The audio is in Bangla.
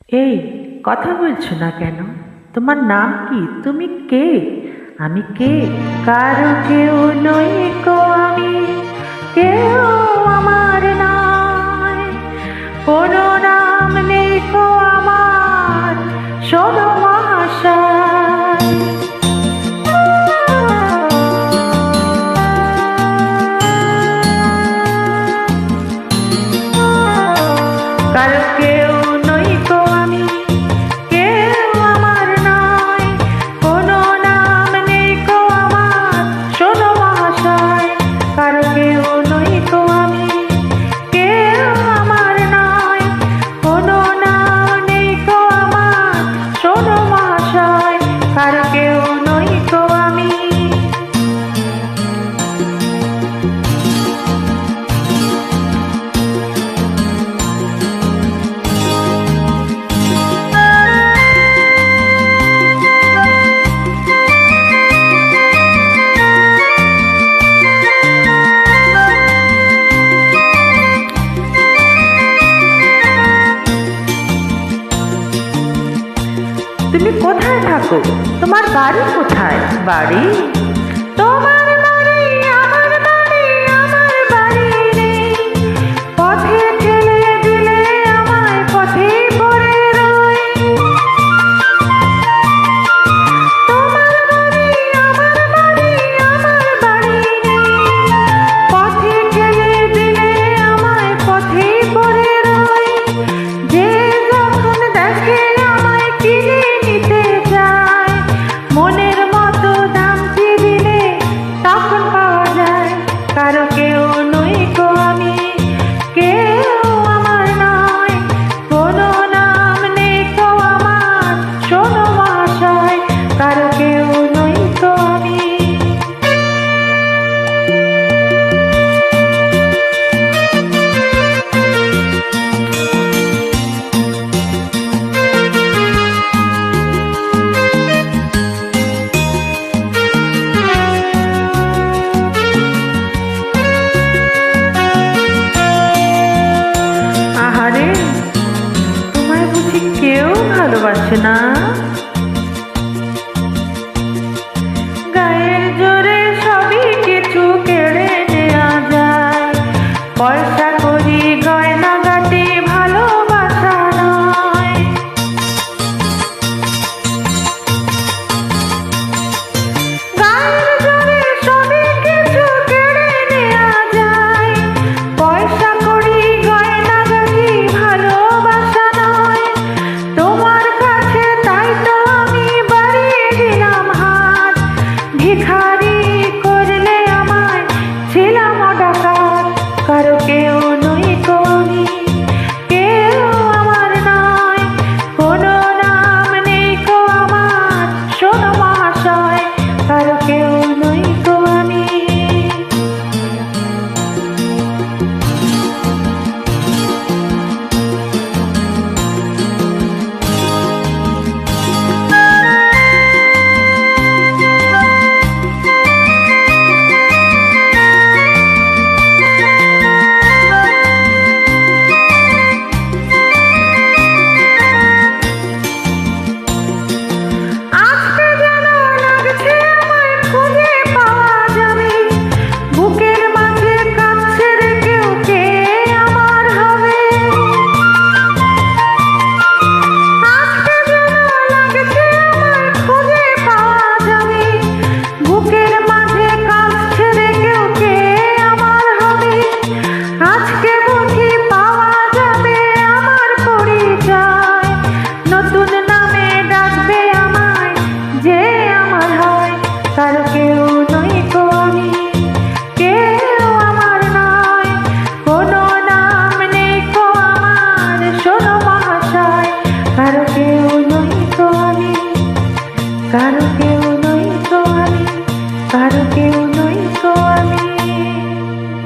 এই, কথা বলছো না কেন? তোমার নাম কি? তুমি কে? আমি কে? কারো কেউ নই কো আমি, কেউ আমার নয়। কোনো নাম নেই কো আমার, শোনো মহাশয়। কারো কেউ নই কো আমি, কেউ আমার নয়। কোনো নাম নেই কো আমার, শোনো মহাশয়। কারো কেউ নই কো আমি, কেউ আমার নয়। কোনো নাম নেই কো আমার, শোনো মহাশয়। কারো কেউ নই কো আমি। তুমি কোথায় থাকো? তোমার বাড়ি কোথায়? বাড়ি? তোমার বাড়ি আমার বাড়ি, আমার বাড়ি নেই। পথে ঠেলে দিলে আমায় পথে পড়ে রই। তোমার বাড়ি আমার বাড়ি, আমার বাড়ি নেই। পথে ঠেলে দিলে আমায় পথে পড়ে রই। যে